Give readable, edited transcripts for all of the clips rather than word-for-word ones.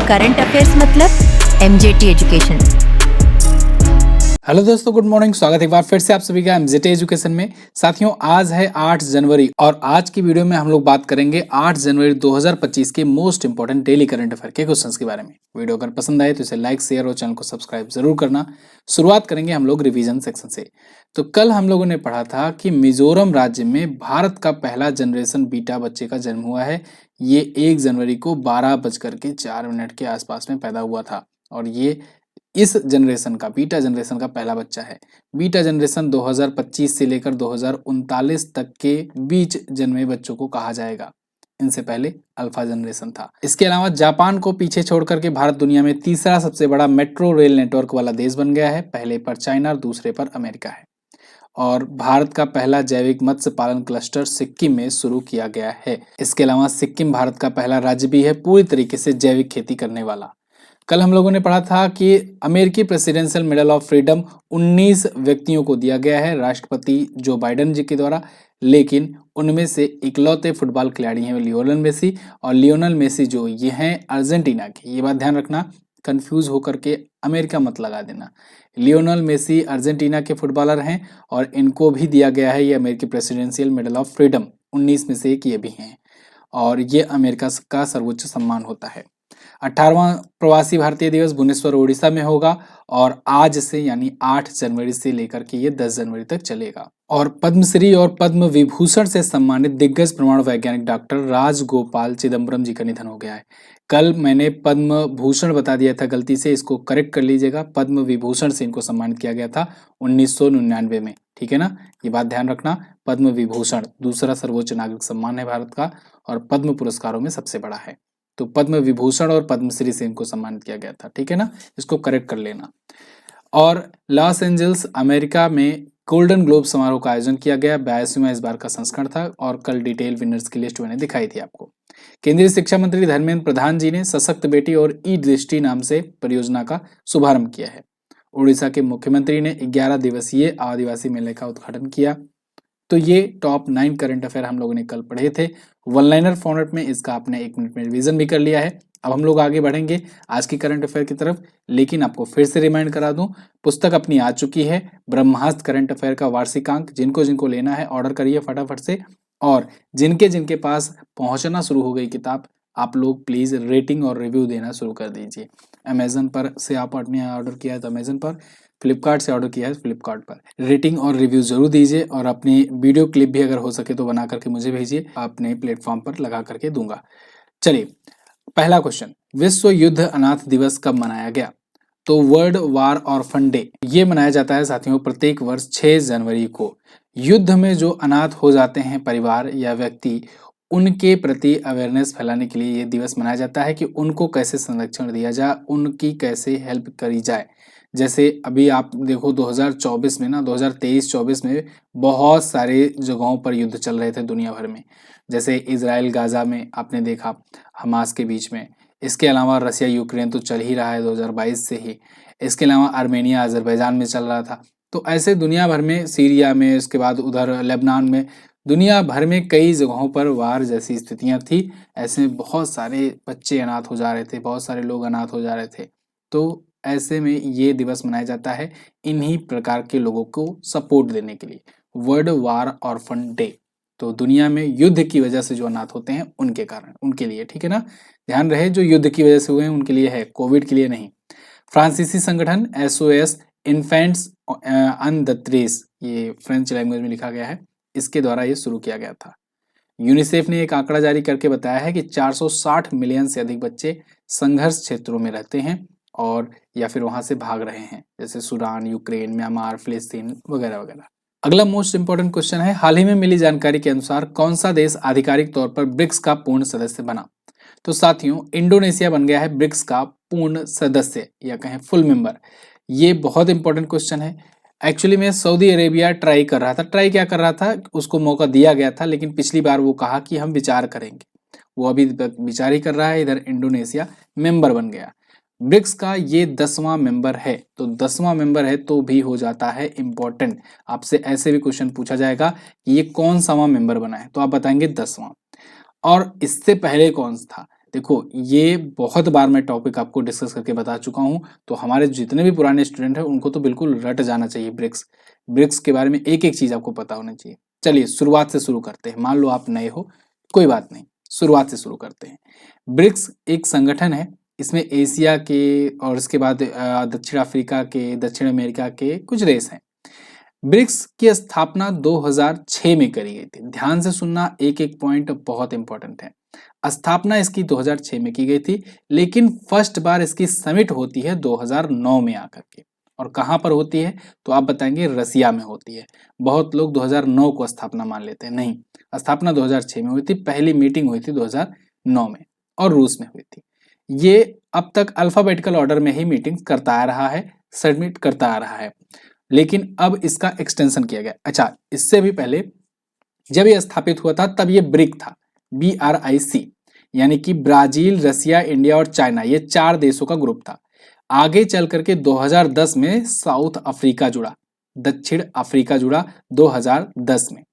Current affairs मतलब MJT education. Hello दोस्तों, good morning. स्वागत है एक बार फिर से आप सभी का एमजेटी एजुकेशन में। साथियों, आज है 8 जनवरी और आज की वीडियो में हम लोग बात करेंगे 8 जनवरी 2025 के most important daily current affair के क्वेश्चंस के बारे में। वीडियो अगर पसंद आए तो इसे लाइक, शेयर और चैनल को सब्सक्राइब जरूर करना। शुरुआत करेंगे हम लोग रिवीजन सेक्शन से। तो कल हम लोगों ने पढ़ा था कि मिजोरम राज्य में भारत का पहला जनरेशन बीटा बच्चे का जन्म हुआ है। ये 1 जनवरी को 12:04 के आसपास में पैदा हुआ था और ये इस जनरेशन का, बीटा जनरेशन का पहला बच्चा है। बीटा जनरेशन 2025 से लेकर 2039 तक के बीच जन्मे बच्चों को कहा जाएगा। इनसे पहले अल्फा जनरेशन था। इसके अलावा जापान को पीछे छोड़कर के भारत दुनिया में तीसरा सबसे बड़ा मेट्रो रेल नेटवर्क वाला देश बन गया है। पहले पर चाइना और दूसरे पर अमेरिका है। और भारत का पहला जैविक मत्स्य पालन क्लस्टर सिक्किम में शुरू किया गया है। इसके अलावा सिक्किम भारत का पहला राज्य भी है पूरी तरीके से जैविक खेती करने वाला। कल हम लोगों ने पढ़ा था कि अमेरिकी प्रेसिडेंशियल मेडल ऑफ फ्रीडम 19 व्यक्तियों को दिया गया है राष्ट्रपति जो बाइडेन जी के द्वारा, लेकिन उनमें से इकलौते फुटबॉल खिलाड़ी हैं लियोनेल मेसी। और लियोनेल मेसी जो ये हैं अर्जेंटीना के, ये बात ध्यान रखना, कंफ्यूज होकर के अमेरिका मत लगा देना। लियोनेल मेसी अर्जेंटीना के फुटबॉलर हैं और इनको भी दिया गया है ये अमेरिकी प्रेसिडेंशियल मेडल ऑफ फ्रीडम। 19 में से एक ये भी हैं और ये अमेरिका का सर्वोच्च सम्मान होता है। 18वां प्रवासी भारतीय दिवस भुवनेश्वर ओडिशा में होगा और आज से यानी 8 जनवरी से लेकर के ये 10 जनवरी तक चलेगा। और पद्मश्री और पद्म विभूषण से सम्मानित दिग्गज परमाणु वैज्ञानिक डॉक्टर राजगोपाल चिदम्बरम जी का निधन हो गया है। कल मैंने पद्म भूषण बता दिया था गलती से, इसको करेक्ट कर लीजिएगा। पद्म विभूषण से इनको सम्मानित किया गया था 1999 में, ठीक है ना, ये बात ध्यान रखना। पद्म विभूषण दूसरा सर्वोच्च नागरिक सम्मान है भारत का और पद्म पुरस्कारों में सबसे बड़ा है। तो पद्म विभूषण और पद्मश्री से इनको सम्मानित किया गया था, ठीक है ना, इसको करेक्ट कर लेना। और लॉस एंजल्स अमेरिका में गोल्डन ग्लोब समारोह का आयोजन किया गया। 82वां इस बार का संस्करण था और कल डिटेल विनर्स की लिस्ट मैंने दिखाई थी आपको। केंद्रीय शिक्षा मंत्री धर्मेंद्र प्रधान जी ने सशक्त बेटी और ई दृष्टि नाम से परियोजना का शुभारंभ किया है। उड़ीसा के मुख्यमंत्री ने 11 दिवसीय आदिवासी मेले का उद्घाटन किया। तो ये टॉप 9 करंट अफेयर हम लोगों ने कल पढ़े थे वन लाइनर फॉर्मेट में। इसका आपने 1 मिनट में रिवीजन भी कर लिया है। अब हम लोग आगे बढ़ेंगे आज की करंट अफेयर की तरफ, लेकिन आपको फिर से रिमाइंड करा दूं, पुस्तक अपनी आ चुकी है ब्रह्मास्त्र करंट अफेयर का वार्षिकांक। जिनको जिनको लेना है ऑर्डर करिए फटाफट से। और जिनके जिनके पास पहुंचना शुरू हो गई किताब, आप लोग प्लीज रेटिंग और रिव्यू देना शुरू कर दीजिए। अमेजन पर से आपने ऑर्डर किया है तो अमेजन पर, फ्लिपकार्ट से ऑर्डर किया है फ्लिपकार्ट पर। रेटिंग और रिव्यू जरूर दीजिए और अपनी वीडियो क्लिप भी अगर हो सके तो बना करके मुझे भेजिए, अपने प्लेटफॉर्म पर लगा करके दूंगा। चलिए, पहला क्वेश्चन, विश्व युद्ध अनाथ दिवस कब मनाया गया? तो वर्ल्ड वार ऑर्फन डे ये मनाया जाता है साथियों प्रत्येक वर्ष 6 जनवरी को। युद्ध में जो अनाथ हो जाते हैं परिवार या व्यक्ति, उनके प्रति अवेयरनेस फैलाने के लिए ये दिवस मनाया जाता है कि उनको कैसे संरक्षण दिया जाए, उनकी कैसे हेल्प करी जाए। जैसे अभी आप देखो 2024 में ना, 2023-24 में बहुत सारे जगहों पर युद्ध चल रहे थे दुनिया भर में। जैसे इजराइल गाजा में आपने देखा, हमास के बीच में। इसके अलावा रसिया यूक्रेन तो चल ही रहा है 2022 से ही। इसके अलावा आर्मेनिया अजरबैजान में चल रहा था। तो ऐसे दुनिया भर में, सीरिया में, इसके बाद उधर लेबनान में, दुनिया भर में कई जगहों पर वार जैसी स्थितियां थी। ऐसे में बहुत सारे बच्चे अनाथ हो जा रहे थे, बहुत सारे लोग अनाथ हो जा रहे थे। तो ऐसे में ये दिवस मनाया जाता है इन्हीं प्रकार के लोगों को सपोर्ट देने के लिए, वर्ल्ड वार ऑर्फन डे। तो दुनिया में युद्ध की वजह से जो अनाथ होते हैं उनके कारण, उनके लिए, ठीक है ना, ध्यान रहे, जो युद्ध की वजह से हुए हैं उनके लिए है, कोविड के लिए नहीं। फ्रांसीसी संगठन एसओएस इन्फेंट्स अन द त्रेस, ये फ्रेंच लैंग्वेज में लिखा गया है, इसके द्वारा ये शुरू किया गया था। यूनिसेफ ने एक आंकड़ा जारी करके बताया है कि 460 मिलियन से अधिक बच्चे संघर्ष क्षेत्रों में रहते हैं और या फिर वहां से भाग रहे हैं, जैसे सूडान, यूक्रेन, म्यांमार, फिलिस्तीन वगैरह वगैरह। अगला मोस्ट इंपोर्टेंट क्वेश्चन है, हाल ही में मिली जानकारी के अनुसार कौन सा देश आधिकारिक तौर पर ब्रिक्स का पूर्ण सदस्य बना? तो साथियों, इंडोनेशिया बन गया है ब्रिक्स का पूर्ण सदस्य या कहें फुल मेंबर। ये बहुत इंपॉर्टेंट क्वेश्चन है। एक्चुअली में सऊदी अरेबिया ट्राई कर रहा था, ट्राई क्या कर रहा था, उसको मौका दिया गया था, लेकिन पिछली बार वो कहा कि हम विचार करेंगे। वो अभी विचार ही कर रहा है। इधर इंडोनेशिया मेंबर बन गया। ब्रिक्स का ये 10वां मेंबर है। तो 10वां मेंबर है तो भी हो जाता है इंपॉर्टेंट। आपसे ऐसे भी क्वेश्चन पूछा जाएगा कि ये कौन सावां मेंबर बना है, तो आप बताएंगे 10वां। और इससे पहले कौन था? देखो ये बहुत बार मैं टॉपिक आपको डिस्कस करके बता चुका हूँ, तो हमारे जितने भी पुराने स्टूडेंट हैं उनको तो बिल्कुल रट जाना चाहिए ब्रिक्स। ब्रिक्स के बारे में एक एक चीज आपको पता होना चाहिए। चलिए शुरुआत से शुरू करते हैं। मान लो आप नए हो, कोई बात नहीं, शुरुआत से शुरू करते हैं। ब्रिक्स एक संगठन है, इसमें एशिया के और इसके बाद दक्षिण अफ्रीका के, दक्षिण अमेरिका के कुछ देश हैं। ब्रिक्स की स्थापना 2006 में करी गई थी। ध्यान से सुनना, एक एक पॉइंट बहुत इंपॉर्टेंट है। स्थापना इसकी 2006 में की गई थी, लेकिन फर्स्ट बार इसकी समिट होती है 2009 में आकर के। और कहाँ पर होती है तो आप बताएंगे रसिया में होती है। बहुत लोग 2009 को स्थापना मान लेते हैं, नहीं, स्थापना 2006 में हुई थी। पहली मीटिंग हुई थी 2009 में और रूस में हुई थी। ये अब तक अल्फाबेटिकल ऑर्डर में ही मीटिंग करता आ रहा है, सबमिट करता आ रहा है, लेकिन अब इसका एक्सटेंशन किया गया। अच्छा, इससे भी पहले जब ये स्थापित हुआ था तब ये ब्रिक था, BRIC, यानी कि ब्राजील, रसिया, इंडिया और चाइना, ये 4 देशों का ग्रुप था। आगे चल करके 2010 में साउथ अफ्रीका जुड़ा, दक्षिण अफ्रीका जुड़ा 2010 में,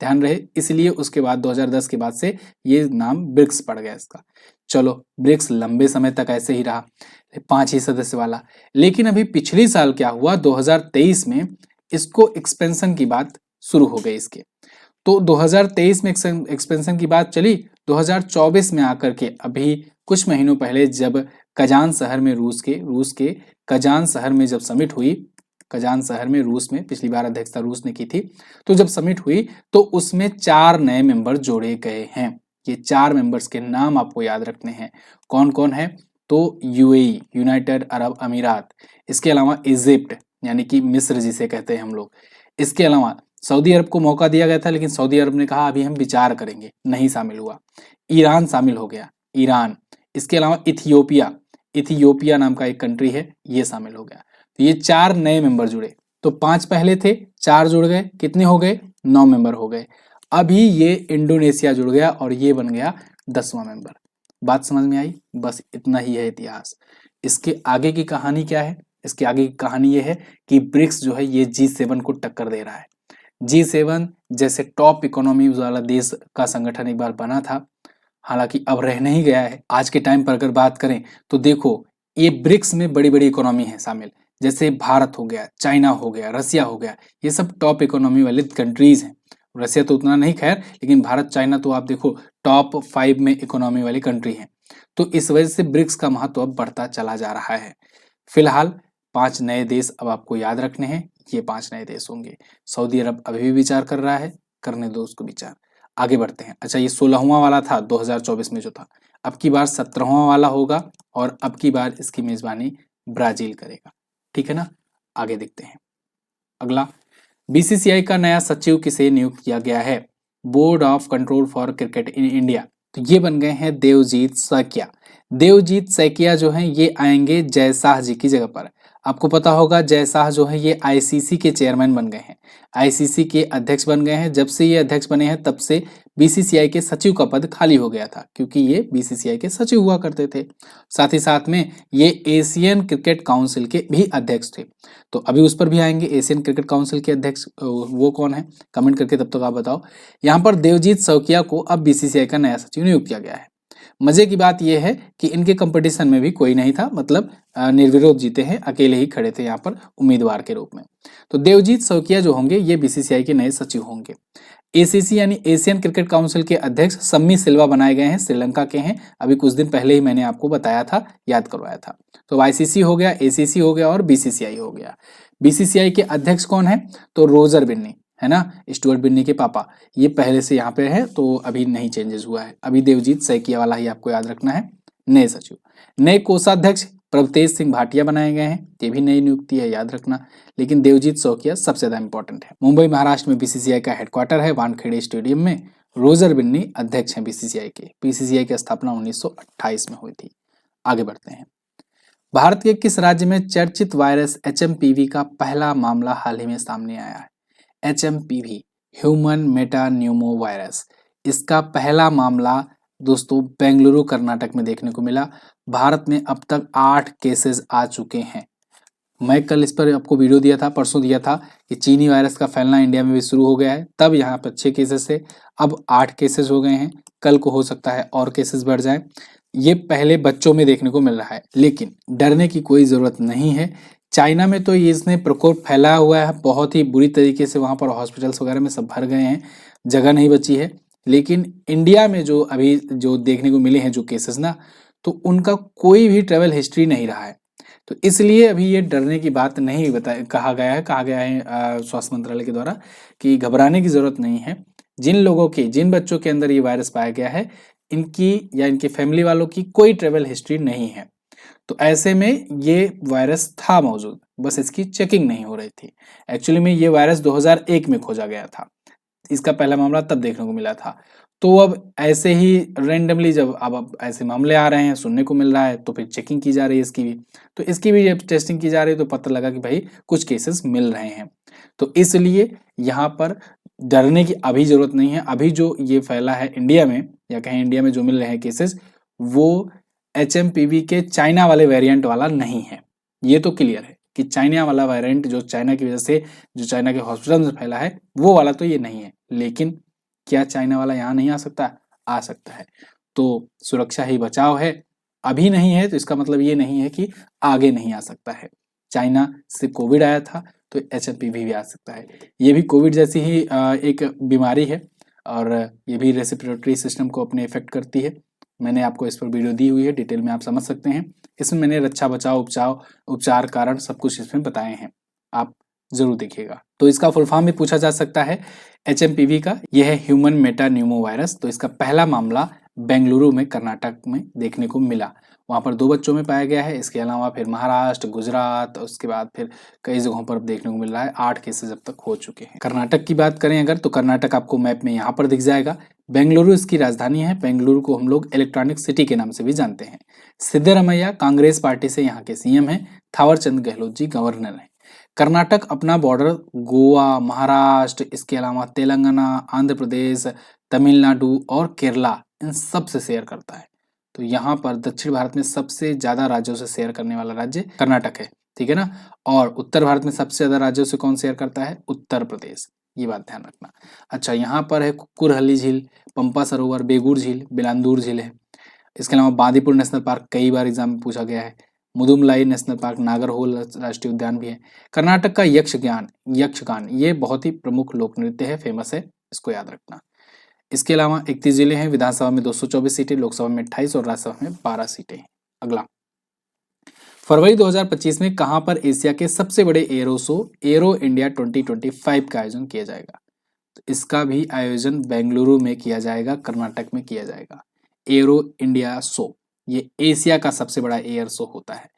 ध्यान रहे, इसलिए उसके बाद 2010 के बाद से ये नाम ब्रिक्स पड़ गया इसका। चलो, ब्रिक्स लंबे समय तक ऐसे ही रहा, 5 ही सदस्य वाला। लेकिन अभी पिछली साल क्या हुआ, 2023 में इसको एक्सपेंशन की बात शुरू हो गई इसके। तो 2023 में एक्सपेंशन की बात चली, 2024 में आकर के अभी कुछ महीनों पहले जब कजान शहर में रूस के कजान शहर में जब समिट हुई, कजान शहर में रूस में, पिछली बार अध्यक्षता रूस ने की थी, तो जब समिट हुई तो उसमें 4 नए मेंबर जोड़े गए हैं। ये 4 मेंबर्स के नाम आपको याद रखने हैं। कौन कौन है तो UAE, यूनाइटेड अरब अमीरात, इसके अलावा इजिप्ट यानी कि मिस्र जिसे कहते हैं हम लोग, इसके अलावा सऊदी अरब को मौका दिया गया था, लेकिन सऊदी अरब ने कहा अभी हम विचार करेंगे, नहीं शामिल हुआ। ईरान शामिल हो गया, ईरान, इसके अलावा इथियोपिया नाम का एक कंट्री है, ये शामिल हो गया। तो ये 4 नए मेंबर जुड़े। तो 5 पहले थे, 4 जुड़ गए, कितने हो गए, 9 मेंबर हो गए। अभी ये इंडोनेशिया जुड़ गया और ये बन गया 10वां मेंबर। बात समझ में आई? बस इतना ही है इतिहास। इसके आगे की कहानी क्या है? इसके आगे की कहानी ये है कि ब्रिक्स जो है ये G7 को टक्कर दे रहा है। G7 जैसे टॉप इकोनॉमी वाला देश का संगठन एक बार बना था, हालांकि अब रह नहीं गया है। आज के टाइम पर अगर बात करें तो देखो, ये ब्रिक्स में बड़ी बड़ी इकोनॉमी है शामिल, जैसे भारत हो गया, चाइना हो गया, रसिया हो गया, ये सब टॉप इकोनॉमी वाले कंट्रीज हैं। रसिया तो उतना नहीं खैर, लेकिन भारत, चाइना तो आप देखो टॉप 5 में इकोनॉमी वाली कंट्री हैं। तो इस वजह से ब्रिक्स का महत्व अब बढ़ता चला जा रहा है। फिलहाल 5 नए देश अब आपको याद रखने हैं, ये 5 नए देश होंगे। सऊदी अरब अभी भी विचार कर रहा है, करने दो उसको विचार। आगे बढ़ते हैं। अच्छा, ये 16वां वाला था 2024 में जो था, अब की बार 17वां वाला होगा और अब की बार इसकी मेजबानी ब्राजील करेगा। ठीक है ना? आगे देखते हैं। अगला, BCCI का नया सचिव किसे नियुक्त किया गया है? Board of control for cricket in India. तो ये बन गए हैं देवजीत सैकिया। देवजीत सैकिया जो हैं ये आएंगे जय शाह जी की जगह पर। आपको पता होगा जय शाह जो है ये ICC के चेयरमैन बन गए हैं, ICC के अध्यक्ष बन गए हैं। जब से ये अध्यक्ष बने हैं तब से BCCI के सचिव का पद खाली हो गया था, क्योंकि ये BCCI के सचिव हुआ करते थे। साथ ही साथ में ये एशियन क्रिकेट काउंसिल के भी अध्यक्ष थे। तो अभी उस पर भी आएंगे, एशियन क्रिकेट काउंसिल के अध्यक्ष वो कौन है, कमेंट करके तब तक आप बताओ। यहाँ पर देवजीत सैकिया को अब BCCI का नया सचिव नियुक्त किया गया है। मजे की बात यह है कि इनके कंपटीशन में भी कोई नहीं था, मतलब निर्विरोध जीते हैं, अकेले ही खड़े थे यहाँ पर उम्मीदवार के रूप में। तो देवजीत सैकिया जो होंगे ये BCCI के नए सचिव होंगे। ACC यानी एशियन क्रिकेट काउंसिल के अध्यक्ष सम्मी सिल्वा बनाए गए हैं, श्रीलंका के हैं। अभी कुछ दिन पहले ही मैंने आपको बताया था, याद करवाया था। तो ICC हो गया, ACC हो गया और BCCI हो गया। BCCI के अध्यक्ष कौन है तो रोजर बिन्नी है ना, स्टुअर्ट बिन्नी के पापा, ये पहले से यहाँ पे है, तो अभी नहीं चेंजेस हुआ है। अभी देवजीत सैकिया वाला ही आपको याद रखना है। नए सचिव, नए कोषाध्यक्ष प्रभतेज सिंह भाटिया बनाए गए हैं, ये भी नई नियुक्ति है, याद रखना। लेकिन देवजीत सैकिया सबसे ज्यादा इंपॉर्टेंट है। मुंबई महाराष्ट्र में BCCI का हेडक्वार्टर है, वानखेड़े स्टेडियम में। रोजर बिन्नी अध्यक्ष हैं BCCI के। BCCI की स्थापना 1928 में हुई थी। आगे बढ़ते हैं। भारत के किस राज्य में चर्चित वायरस HMPV का पहला मामला हाल ही में सामने आया है? HMPV, ह्यूमन मेटान्यूमो वायरस, इसका पहला मामला दोस्तों बेंगलुरु कर्नाटक में देखने को मिला। भारत में अब तक 8 केसेस आ चुके हैं। मैं कल इस पर आपको वीडियो दिया था, परसों दिया था कि चीनी वायरस का फैलना इंडिया में भी शुरू हो गया है। तब यहाँ पर 6 केसेस थे, अब 8 केसेस हो गए हैं। कल को हो सकता है और केसेस बढ़ जाएं। ये पहले बच्चों में देखने को मिल रहा है, लेकिन डरने की कोई ज़रूरत नहीं है। चाइना में तो ये इसने प्रकोप फैला हुआ है बहुत ही बुरी तरीके से, वहाँ पर हॉस्पिटल्स वगैरह में सब भर गए हैं, जगह नहीं बची है। लेकिन इंडिया में जो अभी जो देखने को मिले हैं जो केसेस ना, तो उनका कोई भी ट्रैवल हिस्ट्री नहीं रहा है। तो इसलिए अभी ये डरने की बात नहीं कहा गया है स्वास्थ्य मंत्रालय के द्वारा कि घबराने की ज़रूरत नहीं है। जिन बच्चों के अंदर ये वायरस पाया गया है, इनकी या इनके फैमिली वालों की कोई ट्रैवल हिस्ट्री नहीं है। तो ऐसे में ये वायरस था मौजूद, बस इसकी चेकिंग नहीं हो रही थी। एक्चुअली में ये वायरस 2001 में खोजा गया था, इसका पहला मामला तब देखने को मिला था। तो अब ऐसे ही रैंडमली जब अब ऐसे मामले आ रहे हैं, सुनने को मिल रहा है, तो फिर चेकिंग की जा रही है इसकी भी। तो इसकी भी जब टेस्टिंग की जा रही है तो पता लगा कि भाई कुछ केसेस मिल रहे हैं। तो इसलिए यहाँ पर डरने की अभी ज़रूरत नहीं है। अभी जो ये फैला है इंडिया में, या कहीं इंडिया में जो मिल रहे हैं केसेस, वो HMPV के चाइना वाले वेरिएंट वाला नहीं है। ये तो क्लियर है कि चाइना वाला वेरिएंट जो चाइना की वजह से, जो चाइना के हॉस्पिटल में फैला है, वो वाला तो ये नहीं है। लेकिन क्या चाइना वाला यहाँ नहीं आ सकता? आ सकता है। तो सुरक्षा ही बचाव है। अभी नहीं है तो इसका मतलब ये नहीं है कि आगे नहीं आ सकता है। चाइना से कोविड आया था तो HMPV भी आ सकता है। ये भी कोविड जैसी ही एक बीमारी है और ये भी रेस्पिरेटरी सिस्टम को अपने इफेक्ट करती है। मैंने आपको इस पर वीडियो दी हुई है, डिटेल में आप समझ सकते हैं। इसमें मैंने रक्षा बचाव उपचार कारण सब कुछ इसमें बताए हैं, आप जरूर देखिएगा। तो इसका फुल फॉर्म भी पूछा जा सकता है HMPV का। यह है ह्यूमन मेटा न्यूमो वायरस। तो इसका पहला मामला बेंगलुरु में, कर्नाटक में देखने को मिला। वहाँ पर 2 बच्चों में पाया गया है। इसके अलावा फिर महाराष्ट्र, गुजरात, उसके बाद फिर कई जगहों पर देखने को मिल रहा है। 8 केसेस अब तक हो चुके हैं। कर्नाटक की बात करें अगर, तो कर्नाटक आपको मैप में यहाँ पर दिख जाएगा। बेंगलुरु इसकी राजधानी है। बेंगलुरु को हम लोग इलेक्ट्रॉनिक सिटी के नाम से भी जानते हैं। सिद्धरमैया कांग्रेस पार्टी से यहाँ के CM हैं। थावरचंद गहलोत जी गवर्नर हैं। कर्नाटक अपना बॉर्डर गोवा, महाराष्ट्र, इसके अलावा तेलंगाना, आंध्र प्रदेश, तमिलनाडु और केरला, इन सब से शेयर करता है। तो यहाँ पर दक्षिण भारत में सबसे ज्यादा राज्यों से शेयर करने वाला राज्य कर्नाटक है, ठीक है ना। और उत्तर भारत में सबसे ज्यादा राज्यों से कौन शेयर करता है? उत्तर प्रदेश। ये बात ध्यान रखना। अच्छा, यहाँ पर है कुरहली झील, पंपा सरोवर, बेगूर झील, बिलांदूर झील है। इसके अलावा बांदीपुर नेशनल पार्क कई बार एग्जाम में पूछा गया है। मुदुमलाई नेशनल पार्क, नागरहोल राष्ट्रीय उद्यान भी है। कर्नाटक का यक्षगान ये बहुत ही प्रमुख लोक नृत्य है, फेमस है, इसको याद रखना। इसके अलावा 31 जिले हैं। विधानसभा में 224 सीटें, लोकसभा में 28 और राज्यसभा में 12 सीटें हैं। अगला, फरवरी 2025 में कहां पर एशिया के सबसे बड़े एरो शो एरो इंडिया 2025 का आयोजन किया जाएगा? तो इसका भी आयोजन बेंगलुरु में किया जाएगा, कर्नाटक में किया जाएगा। एरो इंडिया शो ये एशिया का सबसे बड़ा एयर शो होता है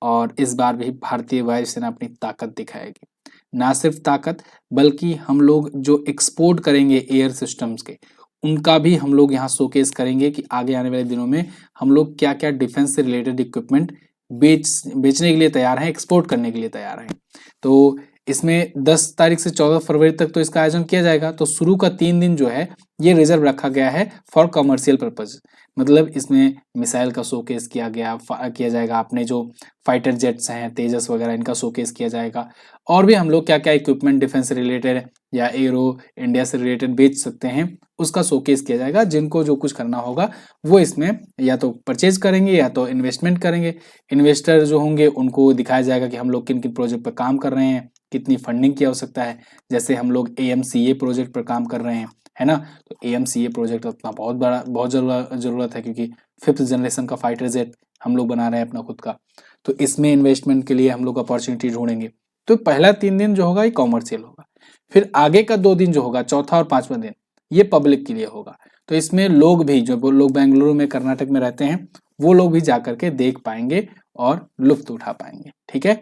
और इस बार भी भारतीय वायुसेना अपनी ताकत दिखाएगी। ना सिर्फ ताकत, बल्कि हम लोग जो एक्सपोर्ट करेंगे एयर सिस्टम्स के, उनका भी हम लोग यहाँ शोकेस करेंगे कि आगे आने वाले दिनों में हम लोग क्या क्या डिफेंस से रिलेटेड इक्विपमेंट बेचने के लिए तैयार हैं, एक्सपोर्ट करने के लिए तैयार हैं। तो इसमें 10 तारीख से 14 फरवरी तक तो इसका आयोजन किया जाएगा। तो शुरू का 3 दिन जो है ये रिजर्व रखा गया है फॉर कमर्शियल पर्पज। मतलब इसमें मिसाइल का शोकेस किया जाएगा, अपने जो फाइटर जेट्स हैं, तेजस वगैरह, इनका शोकेस किया जाएगा। और भी हम लोग क्या क्या इक्विपमेंट डिफेंस से रिलेटेड या एरो इंडिया से रिलेटेड बेच सकते हैं, उसका शोकेस किया जाएगा। जिनको जो कुछ करना होगा वो इसमें या तो परचेज करेंगे या तो इन्वेस्टमेंट करेंगे। इन्वेस्टर जो होंगे उनको दिखाया जाएगा कि हम लोग किन किन प्रोजेक्ट पर काम कर रहे हैं, कितनी फंडिंग की आवश्यकता है। जैसे हम लोग AMCA प्रोजेक्ट पर काम कर रहे हैं, है ना। तो AMCA प्रोजेक्ट अपना बहुत जरूरत है, क्योंकि 5th जनरेशन का फाइटर जेट हम लोग बना रहे हैं अपना खुद का। तो इसमें इन्वेस्टमेंट के लिए हम लोग अपॉर्चुनिटी ढूंढेंगे। तो पहला 3 दिन जो होगा ये कॉमर्शियल होगा। फिर आगे का 2 दिन जो होगा, चौथा और 5वां दिन, ये पब्लिक के लिए होगा। तो इसमें लोग भी, जो लोग बेंगलुरु में, कर्नाटक में रहते हैं, वो लोग भी जाकर के देख पाएंगे और लुत्फ उठा पाएंगे, ठीक है।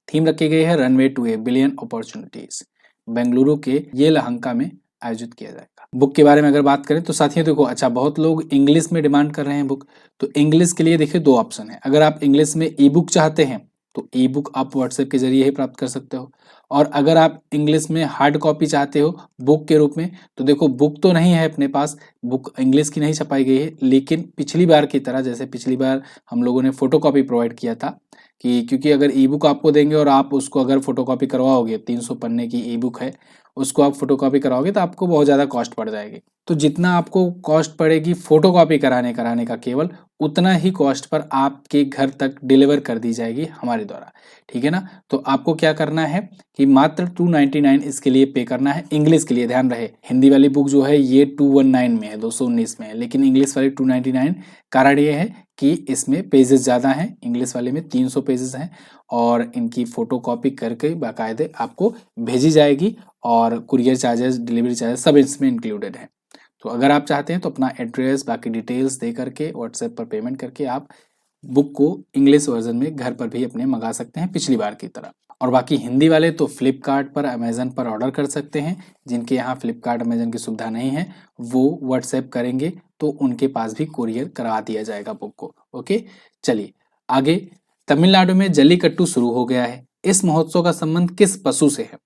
थीम रखी गई है runway to a billion opportunities. Bengaluru के ये लहंका में आयोजित किया जाएगा। बुक के बारे में अगर बात करें तो साथियों देखो, अच्छा, बहुत लोग इंग्लिश में डिमांड कर रहे हैं बुक। तो इंग्लिश के लिए देखिए 2 ऑप्शन है। अगर आप इंग्लिश में ई बुक चाहते हैं तो ई बुक आप व्हाट्सएप के जरिए ही प्राप्त कर सकते हो। और अगर आप इंग्लिश में हार्ड कॉपी चाहते हो बुक के रूप में, तो देखो बुक तो नहीं है अपने पास, बुक इंग्लिश की नहीं छपाई गई है। लेकिन पिछली बार की तरह, जैसे पिछली बार हम लोगों ने फोटो कॉपी प्रोवाइड किया था, कि क्योंकि अगर ई बुक आपको देंगे और आप उसको अगर फोटोकॉपी करवाओगे, 300 पन्ने की ई बुक है, उसको आप फोटोकॉपी कराओगे तो आपको बहुत ज़्यादा कॉस्ट पड़ जाएगी। तो जितना आपको कॉस्ट पड़ेगी फोटोकॉपी कराने का केवल उतना ही कॉस्ट पर आपके घर तक डिलीवर कर दी जाएगी हमारे द्वारा, ठीक है ना। तो आपको क्या करना है कि मात्र 299 इसके लिए पे करना है। इंग्लिश के लिए ध्यान रहे, हिंदी वाली बुक जो है ये 219 में है, 219 में है, लेकिन इंग्लिश वाली 299। कारण ये है कि इसमें पेजेस ज़्यादा हैं, इंग्लिश वाले में 300 पेजेस हैं और इनकी फोटोकॉपी करके बाकायदे आपको भेजी जाएगी और कुरियर चार्जेस, डिलीवरी चार्जेस सब इसमें इंक्लूडेड है। तो अगर आप चाहते हैं तो अपना एड्रेस बाकी डिटेल्स दे करके व्हाट्सएप पर पेमेंट करके आप बुक को इंग्लिश वर्जन में घर पर भी अपने मंगा सकते हैं पिछली बार की तरह। और बाकी हिंदी वाले तो फ्लिपकार्ट पर, अमेजन पर ऑर्डर कर सकते हैं। जिनके यहाँ फ्लिपकार्ट अमेजन की सुविधा नहीं है वो व्हाट्सएप करेंगे तो उनके पास भी कुरियर करवा दिया जाएगा बुक को। ओके, चलिए आगे। तमिलनाडु में जल्लीकट्टू शुरू हो गया है। इस महोत्सव का संबंध किस पशु से है?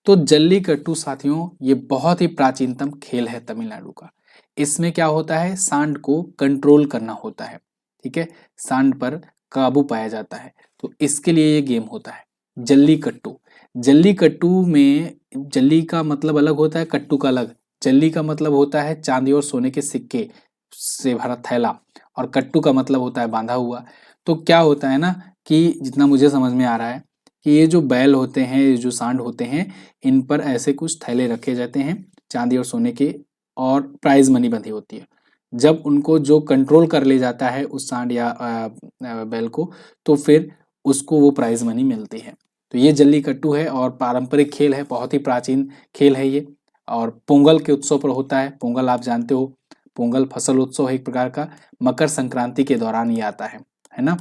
तो जल्लीकट्टू साथियों ये बहुत ही प्राचीनतम खेल है तमिलनाडु का। इसमें क्या होता है, सांड को कंट्रोल करना होता है, ठीक है, सांड पर काबू पाया जाता है। तो इसके लिए ये गेम होता है जल्लीकट्टू। जल्लीकट्टू में जल्ली का मतलब अलग होता है, कट्टू का अलग। जल्ली का मतलब होता है चांदी और सोने के सिक्के से भरा थैला और कट्टू का मतलब होता है बांधा हुआ। तो क्या होता है ना कि जितना मुझे समझ में आ रहा है कि ये जो बैल होते हैं, ये जो सांड होते हैं, इन पर ऐसे कुछ थैले रखे जाते हैं चांदी और सोने के और प्राइज मनी बंधी होती है। जब उनको जो कंट्रोल कर ले जाता है उस सांड या बैल को, तो फिर उसको वो प्राइज मनी मिलती है। तो ये जल्लीकट्टू है और पारंपरिक खेल है, बहुत ही प्राचीन खेल है ये और पोंगल के उत्सव पर होता है। पोंगल आप जानते हो, पोंगल फसल उत्सव है एक प्रकार का, मकर संक्रांति के दौरान ये आता है ना।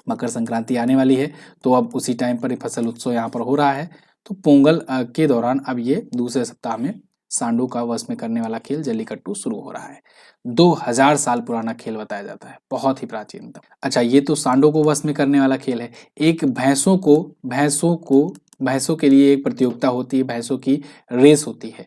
मकर संक्रांति आने वाली है तो अब उसी टाइम पर फसल उत्सव यहाँ पर हो रहा है। तो पोंगल के दौरान अब ये दूसरे सप्ताह में सांडों का वश में करने वाला खेल जल्लीकट्टू शुरू हो रहा है। 2000 साल पुराना खेल बताया जाता है, बहुत ही प्राचीन। अच्छा, ये तो सांडों को वश में करने वाला खेल है। एक भैंसों के लिए एक प्रतियोगिता होती है, भैंसों की रेस होती है।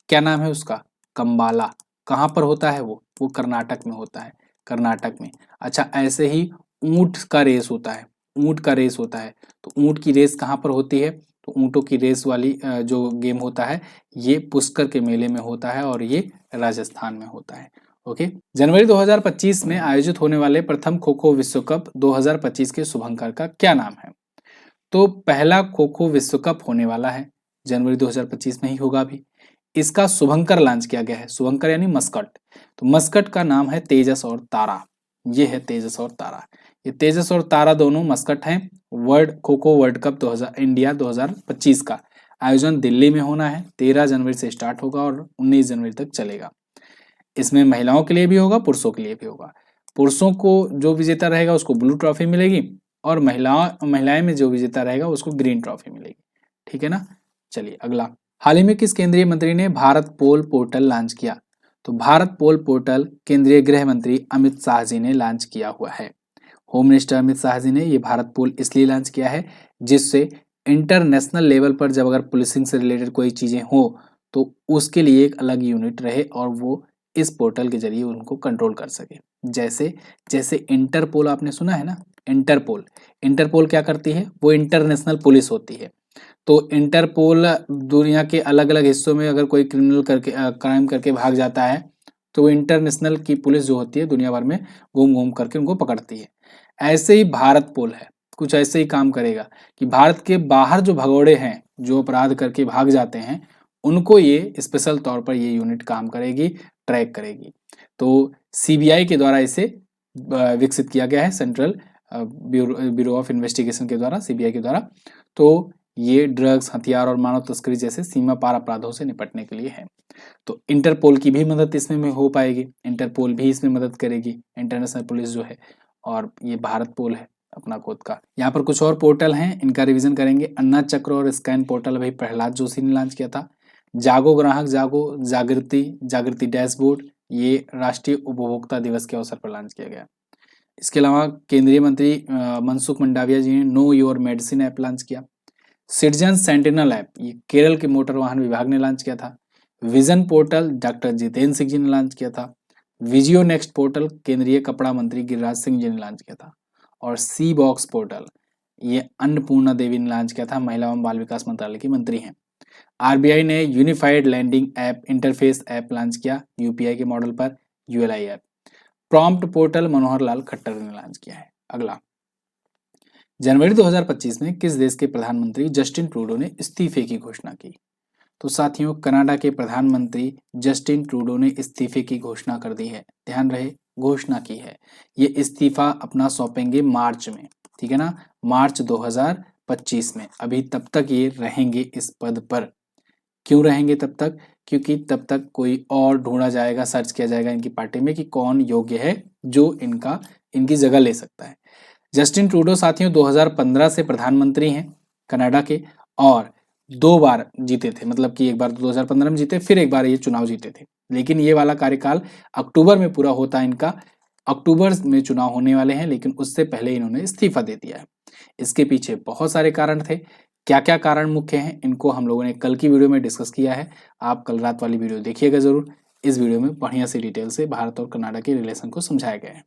क्या नाम है उसका? कंबाला। कहाँ पर होता है वो कर्नाटक में होता है, कर्नाटक में। अच्छा, ऐसे ही ऊंट का रेस होता है, ऊंट का रेस होता है। तो ऊंट की रेस कहाँ पर होती है? तो ऊंटों की रेस वाली जो गेम होता है ये पुष्कर के मेले में होता है और ये राजस्थान में होता है। ओके, जनवरी 2025 में आयोजित होने वाले प्रथम खो खो विश्व कप 2025 के शुभंकर का क्या नाम है? तो पहला खो खो विश्व कप होने वाला है जनवरी 2025 में ही होगा अभी। इसका शुभंकर लॉन्च किया गया है, शुभंकर यानी मस्कट। तो मस्कट का नाम है तेजस और तारा। ये है तेजस और तारा। ये तेजस और तारा दोनों मस्कट हैं। Kho kho world cup 2000 India 2025 का आयोजन दिल्ली में होना है। 13 जनवरी से स्टार्ट होगा और 19 जनवरी तक चलेगा। इसमें महिलाओं के लिए भी होगा, पुरुषों के लिए भी होगा। पुरुषों को जो विजेता रहेगा उसको ब्लू ट्रॉफी मिलेगी और महिलाएं में जो विजेता रहेगा उसको ग्रीन ट्रॉफी मिलेगी, ठीक है ना। चलिए अगला। हाल ही में किस केंद्रीय मंत्री ने भारत पोल पोर्टल लॉन्च किया? तो भारत पोल पोर्टल केंद्रीय गृह मंत्री अमित शाह जी ने लॉन्च किया हुआ है। होम मिनिस्टर अमित शाह जी ने ये भारत पोल इसलिए लॉन्च किया है जिससे इंटरनेशनल लेवल पर जब अगर पुलिसिंग से रिलेटेड कोई चीजें हो तो उसके लिए एक अलग यूनिट रहे और वो इस पोर्टल के जरिए उनको कंट्रोल कर सके। जैसे जैसे इंटरपोल आपने सुना है ना, इंटरपोल। इंटरपोल क्या करती है? वो इंटरनेशनल पुलिस होती है। तो इंटरपोल दुनिया के अलग अलग हिस्सों में अगर कोई क्राइम करके भाग जाता है तो वो इंटरनेशनल की पुलिस जो होती है दुनिया भर में घूम घूम करके उनको पकड़ती है। ऐसे ही भारत पोल है, कुछ ऐसे ही काम करेगा कि भारत के बाहर जो भगोड़े हैं, जो अपराध करके भाग जाते हैं, उनको ये स्पेशल तौर पर ये यूनिट काम करेगी, ट्रैक करेगी। तो सीबीआई के द्वारा इसे विकसित किया गया है, सेंट्रल ब्यूरो ऑफ इन्वेस्टिगेशन के द्वारा, सीबीआई के द्वारा। तो ये ड्रग्स, हथियार और मानव तस्करी जैसे सीमा पार अपराधों से निपटने के लिए है। तो इंटरपोल की भी मदद इसमें में हो पाएगी, इंटरपोल भी इसमें मदद करेगी, इंटरनेशनल पुलिस जो है। और ये भारत पोल है अपना खुद का। यहाँ पर कुछ और पोर्टल हैं, इनका रिवीजन करेंगे। अन्ना चक्र और स्कैन पोर्टल भाई प्रहलाद जोशी ने लॉन्च किया था। जागो ग्राहक जागो, जागृति डैशबोर्ड, ये राष्ट्रीय उपभोक्ता दिवस के अवसर पर लॉन्च किया गया। इसके अलावा केंद्रीय मंत्री मनसुख मंडाविया जी ने know your medicine app launch किया। सिटीजन सेंटिनल ऐप ये केरल के मोटर वाहन विभाग ने लॉन्च किया था। Vision portal doctor Jitendra Singh ji ने लॉन्च किया था। विजियो नेक्स्ट पोर्टल केंद्रीय कपड़ा मंत्री गिरिराज सिंह जी ने लॉन्च किया था। और सी बॉक्स पोर्टल ये अन्नपूर्णा देवी ने लॉन्च किया था, महिला एवं बाल विकास मंत्रालय की मंत्री हैं। आरबीआई ने unified lending app interface app launch किया यूपीआई के मॉडल पर, ULI app. Prompt portal Manohar Lal Khattar ने लॉन्च किया है। अगला, जनवरी 2025 में किस देश के प्रधानमंत्री जस्टिन ट्रूडो ने इस्तीफे की घोषणा की? तो साथियों, कनाडा के प्रधानमंत्री जस्टिन ट्रूडो ने इस्तीफे की घोषणा कर दी है। ध्यान रहे, घोषणा की है। ये इस्तीफा अपना सौंपेंगे मार्च में, ठीक है ना, मार्च 2025 में। अभी तब तक ये रहेंगे इस पद पर। क्यों रहेंगे तब तक? क्योंकि तब तक कोई और ढूंढा जाएगा, सर्च किया जाएगा इनकी पार्टी में कि कौन योग्य है जो इनकी जगह ले सकता है। जस्टिन ट्रूडो साथियों 2015 से प्रधानमंत्री हैं कनाडा के, और 2 बार जीते थे। मतलब कि एक बार 2015 में जीते, फिर एक बार ये चुनाव जीते थे। लेकिन ये वाला कार्यकाल अक्टूबर में पूरा होता है इनका। अक्टूबर में चुनाव होने वाले हैं, लेकिन उससे पहले इन्होंने इस्तीफा दे दिया है। इसके पीछे बहुत सारे कारण थे। क्या क्या कारण मुख्य हैं, इनको हम लोगों ने कल की वीडियो में डिस्कस किया है। आप कल रात वाली वीडियो देखिएगा जरूर। इस वीडियो में बढ़िया से डिटेल से भारत और कनाडा के रिलेशन को समझाया गया है।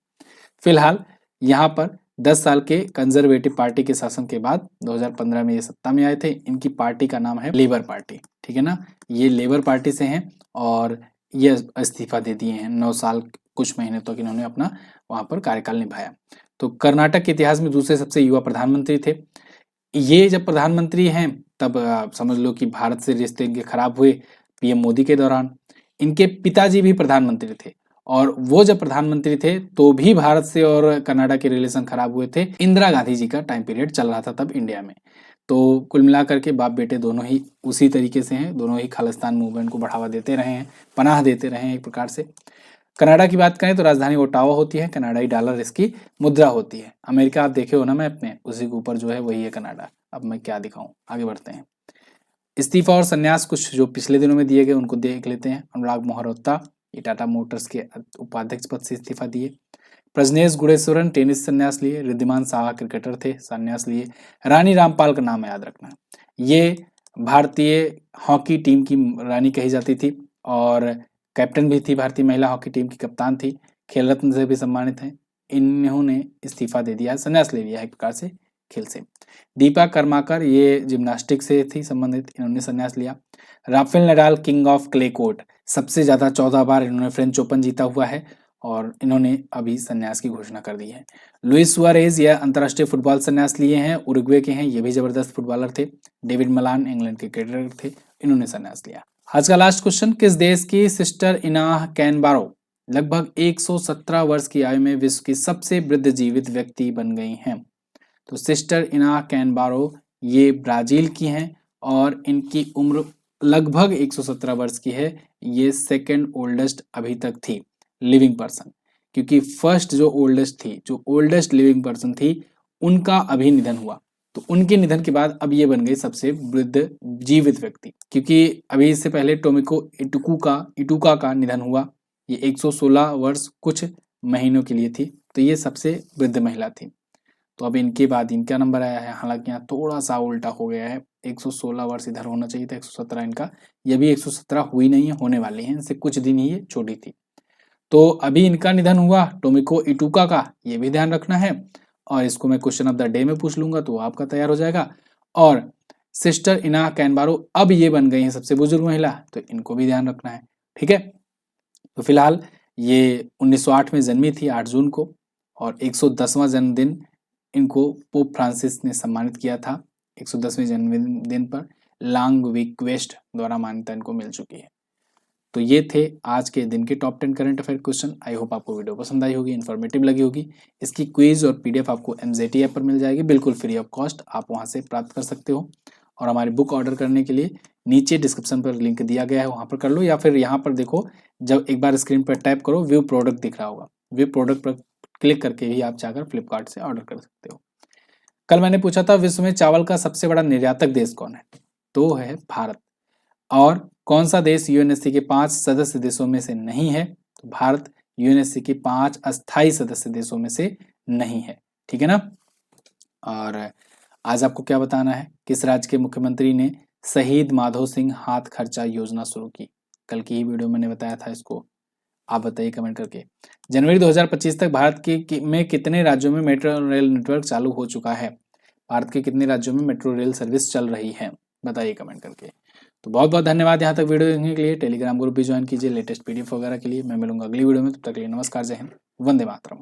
फिलहाल यहाँ पर 10 साल के कंजर्वेटिव पार्टी के शासन के बाद 2015 में ये सत्ता में आए थे। इनकी पार्टी का नाम है लेबर पार्टी, ठीक है ना। ये लेबर पार्टी से हैं और ये इस्तीफा दे दिए हैं। 9 साल कुछ महीने तक इन्होंने अपना वहां पर कार्यकाल निभाया। तो कर्नाटक के इतिहास में दूसरे सबसे युवा प्रधानमंत्री थे। ये जब प्रधानमंत्री हैं तब समझ लो कि भारत से रिश्ते इनके खराब हुए पीएम मोदी के दौरान। इनके पिताजी भी प्रधानमंत्री थे, और वो जब प्रधानमंत्री थे तो भी भारत से और कनाडा के रिलेशन खराब हुए थे। इंदिरा गांधी जी का टाइम पीरियड चल रहा था तब इंडिया में। तो कुल मिलाकर के बाप बेटे दोनों ही उसी तरीके से हैं, दोनों ही खालिस्तान मूवमेंट को बढ़ावा देते रहे हैं, पनाह देते रहे हैं एक प्रकार से। कनाडा की बात करें तो राजधानी ओटावा होती है, कनाडाई डॉलर इसकी मुद्रा होती है। अमेरिका आप देखे हो ना मैप में, उसी के ऊपर जो है वही है कनाडा। अब मैं क्या दिखाऊं, आगे बढ़ते हैं। इस्तीफा और संन्यास कुछ जो पिछले दिनों में दिए गए उनको देख लेते हैं। अनुराग मोहरोत्ता, ये टाटा मोटर्स के उपाध्यक्ष पद से इस्तीफा दिए। प्रजनेश गुणेश्वरन टेनिस संन्यास लिए। रिद्धिमान साहा क्रिकेटर थे, संन्यास लिए। रानी रामपाल का नाम याद रखना, ये भारतीय हॉकी टीम की रानी कही जाती थी और कैप्टन भी थी, भारतीय महिला हॉकी टीम की कप्तान थी। खेल रत्न से भी सम्मानित हैं। इन्होंने इस्तीफा दे दिया, संन्यास ले लिया है एक प्रकार से खेल से। दीपा कर्माकर, ये जिम्नास्टिक से थी संबंधित, इन्होंने संन्यास लिया। Rafael Nadal king of clay court, सबसे ज्यादा 14 बार इन्होंने फ्रेंच ओपन जीता हुआ है और इन्होंने अभी संन्यास की घोषणा कर दी है। लुइस सुआरेज, यह अंतर्राष्ट्रीय फुटबॉल संन्यास लिए हैं, उरुग्वे के हैं, ये भी जबरदस्त फुटबॉलर थे। डेविड मलान इंग्लैंड के क्रिकेटर थे, इन्होंने संन्यास लिया। आज का लास्ट क्वेश्चन, किस देश की सिस्टर इनाह कैनबारो लगभग 117 वर्ष की आयु में विश्व की सबसे वृद्ध जीवित व्यक्ति बन गई हैं? तो सिस्टर इनाह कैनबारो ये ब्राजील की हैं और इनकी उम्र लगभग 117 वर्ष की है। ये सेकंड ओल्डेस्ट अभी तक थी लिविंग पर्सन, क्योंकि फर्स्ट जो ओल्डेस्ट लिविंग पर्सन थी उनका अभी निधन हुआ। तो उनके निधन के बाद अब ये बन गई सबसे वृद्ध जीवित व्यक्ति, क्योंकि अभी इससे पहले टोमिको इटुका का निधन हुआ। ये 116 वर्ष कुछ महीनों के लिए थी, तो ये सबसे वृद्ध महिला थी। तो अब इनके बाद इनका नंबर आया है। हालांकि यहाँ थोड़ा सा उल्टा हो गया है, 116 वर्ष इधर होना चाहिए था, 117 इनका। ये भी 117 हुई नहीं है, होने वाली है, इनसे कुछ दिन ही ये छोटी थी। तो अभी इनका निधन हुआ टोमिको इटुका का, ये भी ध्यान रखना है। और इसको मैं क्वेश्चन ऑफ द डे में पूछ लूंगा तो आपका तैयार हो जाएगा। और सिस्टर इनाह कैनबारो अब ये बन गई हैं सबसे बुजुर्ग महिला, तो इनको भी ध्यान रखना है, ठीक है। तो फिलहाल ये 1908 में जन्मी थी 8 जून को, और 110वां जन्मदिन इनको पोप फ्रांसिस ने सम्मानित किया था। 110वें जन्मदिन पर लांग विक्वेस्ट द्वारा मान्यता इनको मिल चुकी है। तो ये थे आज के दिन के top 10 current affair question. I hope आपको वीडियो पसंद आई होगी, इन्फॉर्मेटिव लगी होगी। इसकी क्विज और पीडीएफ आपको एमजेटी ऐप पर मिल जाएगी, बिल्कुल फ्री ऑफ कॉस्ट, आप वहां से प्राप्त कर सकते हो। और हमारी बुक ऑर्डर करने के लिए नीचे डिस्क्रिप्शन पर लिंक दिया गया है, वहां पर कर लो, या फिर यहाँ पर देखो, जब एक बार स्क्रीन पर टैप करो व्यू प्रोडक्ट दिख रहा होगा, व्यू प्रोडक्ट पर क्लिक करके भी आप जाकर फ्लिपकार्ट से ऑर्डर कर सकते हो। कल मैंने पूछा था विश्व में चावल का सबसे बड़ा निर्यातक देश कौन है, तो है भारत। और कौन सा देश यूएनएससी के 5 सदस्य देशों में से नहीं है, तो भारत यूएनएससी के 5 अस्थायी सदस्य देशों में से नहीं है, ठीक है ना। और आज आपको क्या बताना है, किस राज्य के मुख्यमंत्री ने शहीद माधो सिंह हाथ खर्चा योजना शुरू की? कल की ही वीडियो मैंने बताया था इसको, आप बताइए कमेंट करके। जनवरी 2025 तक भारत में कितने राज्यों में मेट्रो रेल नेटवर्क चालू हो चुका है? भारत के कितने राज्यों में मेट्रो रेल सर्विस चल रही है, बताइए कमेंट करके। तो बहुत बहुत धन्यवाद यहाँ तक वीडियो देखने के लिए। टेलीग्राम ग्रुप भी ज्वाइन कीजिए लेटेस्ट PDF वगैरह के लिए। मैं मिलूंगा अगली वीडियो में, तब तक के लिए नमस्कार, जय हिंद, वंदे मातरम।